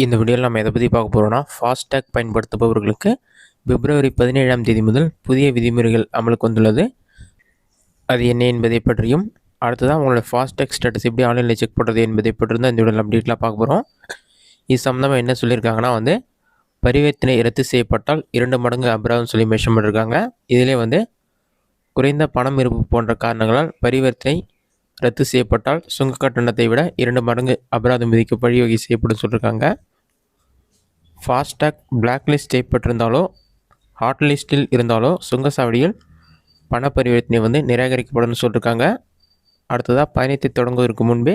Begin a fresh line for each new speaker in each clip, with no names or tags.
இந்த வீடியோவில் நம்ம எதை பற்றி பார்க்க போகிறோம்னா, ஃபாஸ்டேக் பயன்படுத்துபவர்களுக்கு பிப்ரவரி 17ஆம் தேதி முதல் புதிய விதிமுறைகள் அமலுக்கு வந்துள்ளது. அது என்ன என்பதை பற்றியும், அடுத்ததாக உங்களோட ஃபாஸ்டேக் ஸ்டேட்டஸ் எப்படி ஆன்லைனில் செக் பண்ணுறது என்பதை பற்றி தான் இந்த வீடியோவில் அப்டேட்லாம் பார்க்க போகிறோம். இது சம்மந்தமாக என்ன சொல்லியிருக்காங்கன்னா பரிவர்த்தனை ரத்து செய்யப்பட்டால் 2 மடங்கு அபராதம் சொல்லி மென்ஷன் பண்ணியிருக்காங்க. இதிலே குறைந்த பணம் இருப்பு போன்ற காரணங்களால் பரிவர்த்தனை ரத்து செய்யப்பட்டால் சுங்க கட்டணத்தை விட 2 மடங்கு அபராதம் விதிக்க வழிவகை செய்யப்படும் சொல்லியிருக்காங்க. ஃபாஸ்டேக் பிளாக் லிஸ்ட் செய்யப்பட்டிருந்தாலோ ஹாட் லிஸ்ட்டில் இருந்தாலோ சுங்கச்சாவடியில் பண பரிவர்த்தனை நிராகரிக்கப்படும் சொல்லியிருக்காங்க. அடுத்ததாக பயணத்தை தொடங்குவதற்கு முன்பே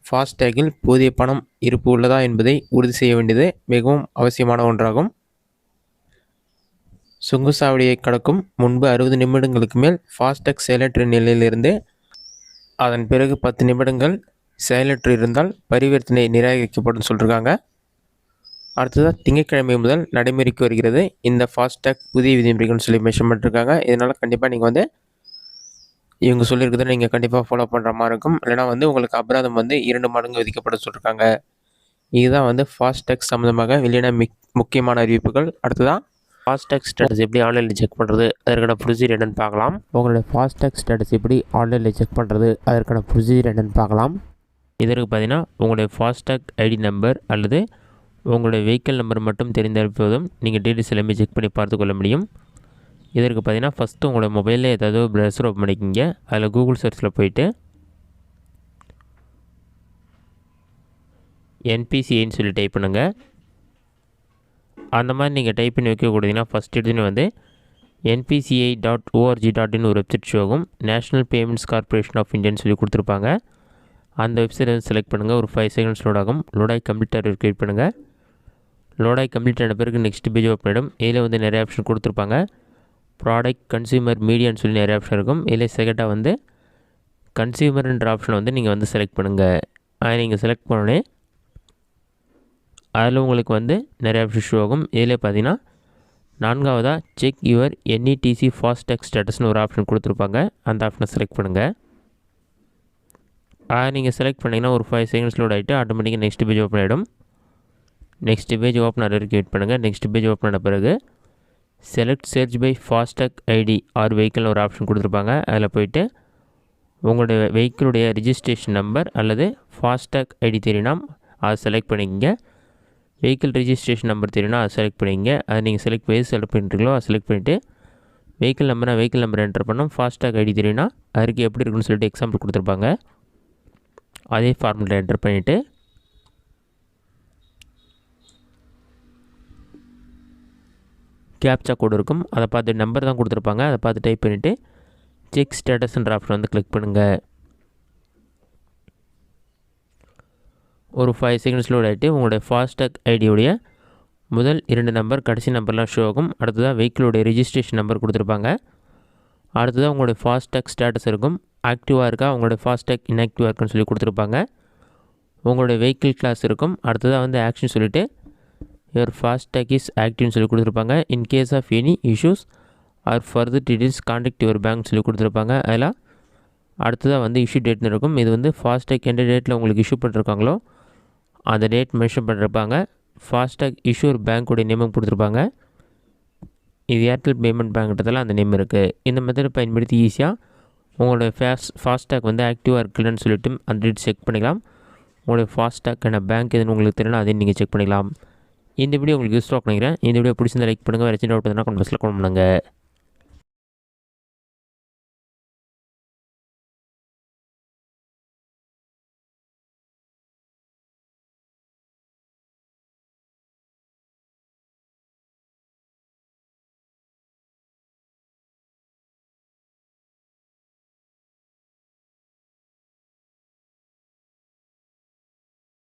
ஃபாஸ்டேக்கில் போதிய பணம் இருப்பு உள்ளதா என்பதை உறுதி செய்ய வேண்டியது மிகவும் அவசியமான ஒன்றாகும். சுங்கச்சாவடியை கடக்கும் முன்பு 60 நிமிடங்களுக்கு மேல் ஃபாஸ்டேக் செயலற்ற நிலையிலிருந்து அதன் பிறகு 10 நிமிடங்கள் செயலற்று இருந்தால் பரிவர்த்தனை நிராகரிக்கப்படும் சொல்லியிருக்காங்க. அடுத்ததாக திங்கட்கிழமை முதல் நடைமுறைக்கு வருகிறது இந்த ஃபாஸ்டேக் புதிய விதிமுறைகள்னு சொல்லி மென்ஷன் பண்ணிருக்காங்க. இதனால் கண்டிப்பாக நீங்கள் இவங்க சொல்லியிருக்கிறத நீங்கள் கண்டிப்பாக ஃபாலோ பண்ணுற மாதிரி இருக்கும். இல்லைனா உங்களுக்கு அபராதம் 2 மடங்கு விதிக்கப்பட சொல்லியிருக்காங்க. இதுதான் ஃபாஸ்டேக் சம்மந்தமாக வெளியான முக்கியமான அறிவிப்புகள். அடுத்ததான் ஃபாஸ்டேக் ஸ்டேட்டஸ் எப்படி ஆன்லைனில் செக் பண்ணுறது அதற்கான ப்ரொசீஜர் என்னென்னு பார்க்கலாம். உங்களுடைய ஃபாஸ்டேக் ஸ்டேட்டஸ் எப்படி ஆன்லைனில் செக் பண்ணுறது அதற்கான ப்ரொசீஜர் என்னென்னு பார்க்கலாம். இதற்கு பார்த்தீங்கன்னா உங்களுடைய ஃபாஸ்டேக் ஐடி நம்பர் அல்லது உங்களுடைய வெஹிக்கிள் நம்பர் மட்டும் தெரிந்தால் போதும் நீங்கள் டீட்டெயில்ஸ் எல்லாமே செக் பண்ணி பார்த்துக்கொள்ள முடியும். இதற்கு பார்த்தீங்கன்னா ஃபஸ்ட்டு உங்களோட மொபைலில் ஏதாவது ப்ரௌசர் ஓப்பன் பண்ணிக்கிங்க. அதில் கூகுள் சர்ச்சில் போயிட்டு என்பிசிஐன்னு சொல்லி டைப் பண்ணுங்கள். அந்த மாதிரி நீங்கள் டைப் பண்ணி வைக்கக்கூடியதுன்னா ஃபஸ்ட் எடுத்துன்னு npci.org.in ஒரு வெப்சைட் ஷோ ஆகும். நேஷ்னல் பேமெண்ட்ஸ் கார்பரேஷன் ஆஃப் இந்தியான்னு சொல்லி கொடுத்துருப்பாங்க. அந்த வெப்சைட்டை செலக்ட் பண்ணுங்கள். ஒரு 5 செகண்ட்ஸ் லோட் ஆகும். லோடாய் கம்ப்ளீட்டாக கிரியேட் பண்ணுங்கள். லோடாய் கம்ப்ளீட் ஆன பிறகு நெக்ஸ்ட் பேஜ் ஓப்பன் ஆகிடும். இதில் நிறைய ஆப்ஷன் கொடுத்துருப்பாங்க. ப்ராடக்ட், கன்சியூமர், மீடியான்னு சொல்லி நிறைய ஆப்ஷன் இருக்கும். இதில் செகண்டாக கன்சியூமர்ன்ற ஆப்ஷனை நீங்கள் செலக்ட் பண்ணுங்கள். அதை நீங்கள் செலக்ட் பண்ணோடனே அதில் உங்களுக்கு நிறைய ஆப்ஷன் ஷோ ஆகும். இதில் பார்த்தீங்கன்னா 4வதாக செக் யுவர் NETC ஃபாஸ்டேக் ஸ்டேட்டஸ்னு ஒரு ஆப்ஷன் கொடுத்துருப்பாங்க. அந்த ஆப்ஷனை செலக்ட் பண்ணுங்கள். அதை நீங்கள் செலக்ட் பண்ணிங்கன்னா ஒரு 5 செகண்ட்ஸ் லோட் ஆகிட்டு ஆட்டோமேட்டிக்காக நெக்ஸ்ட் பேஜ் ஓப்பன் ஆகிடும். நெக்ஸ்ட் பேஜ் ஓப்பன் ஆகிற வரைக்கும் வெயிட் பண்ணுங்கள். நெக்ஸ்ட் பேஜ் ஓப்பன் ஆன பிறகு select search by FASTag ID or வெஹிக்கிள்னு ஒரு ஆப்ஷன் கொடுத்துருப்பாங்க. அதில் போய்ட்டு உங்களுடைய வெஹிக்கிளுடைய ரிஜிஸ்ட்ரேஷன் நம்பர் அல்லது ஃபாஸ்டேக் ஐடி தெரியும்னா அதை செலக்ட் பண்ணிக்கங்க. வெஹிக்கிள் ரிஜிஸ்ட்ரேஷன் நம்பர் தெரியும்னா அதை செலக்ட் பண்ணிக்கங்க. அதை நீங்கள் செலக்ட் பண்ணிட்டுங்களோ அதை செலக்ட் பண்ணிவிட்டு வெஹிக்கிள் நம்பர் என்டர் பண்ணோம். ஃபாஸ்டேக் ஐடி தெரியும்னா அதுக்கு எப்படி இருக்குன்னு சொல்லிட்டு எக்ஸாம்பிள் கொடுத்துருப்பாங்க. அதே ஃபார்முலா என்டர் பண்ணிவிட்டு கேப்சா கோடு இருக்கும். அதை பார்த்து நம்பர் தான் கொடுத்துருப்பாங்க. அதை பார்த்து டைப் பண்ணிவிட்டு செக் ஸ்டேட்டஸ்ன்ற ஆப்ஷன் கிளிக் பண்ணுங்கள். ஒரு 5 செகண்ட்ஸ் லோட் ஆகிட்டு உங்களுடைய ஃபாஸ்டேக் ஐடியோடைய முதல் 2 நம்பர் கடைசி நம்பர்லாம் ஷோ ஆகும். அடுத்ததாக வெஹிக்கிளுடைய ரிஜிஸ்ட்ரேஷன் நம்பர் கொடுத்துருப்பாங்க. அடுத்ததாக உங்களுடைய ஃபாஸ்டேக் ஸ்டேட்டஸ் இருக்கும். ஆக்டிவாக இருக்கா, உங்களுடைய ஃபாஸ்டேக் இன்ஆக்டிவாக இருக்குன்னு சொல்லி கொடுத்துருப்பாங்க. உங்களுடைய வெஹிக்கிள் கிளாஸ் இருக்கும். அடுத்ததாக ஆக்ஷன் சொல்லிவிட்டு யுவர் ஃபாஸ்டேக் இஸ் ஆக்டிவ்னு சொல்லி கொடுத்துருப்பாங்க. In case of any issues or further details contact your bank சொல்லி கொடுத்துருப்பாங்க. அதில் அடுத்ததாக இஷ்யூ டேட்னு இருக்கும். இது ஃபாஸ்டேக் எந்த டேட்டில் உங்களுக்கு இஷ்யூ பண்ணிருக்காங்களோ அந்த டேட் மென்ஷன் பண்ணிருப்பாங்க. ஃபாஸ்டேக் இஷ்யூர் பேங்க்குடைய நேமும் கொடுத்துருப்பாங்க. இது ஏர்டெல் பேமெண்ட் பேங்க்ன்றதால அந்த நேம் இருக்குது. இந்த மெத்தடை பயன்படுத்தி ஈஸியாக உங்களுடைய ஃபாஸ்டேக் ஆக்டிவாக இருக்குல்லன்னு சொல்லிட்டு அந்த டேட் செக் பண்ணிக்கலாம். உங்களுடைய ஃபாஸ்டேக்கான பேங்க் எதுன்னு உங்களுக்கு தெரியணும், அதையும் நீங்கள் செக் பண்ணிக்கலாம். இந்த வீடியோ உங்களுக்கு யூஸ்ஃபுல்லாக நினைக்கிறேன். இந்த வீடியோ பிடிச்சிருந்தா லைக் பண்ணுங்கள். வேறு சின்ன டவுட் இருந்தால் கமெண்ட் பாக்ஸில் கமெண்ட் பண்ணுங்கள்.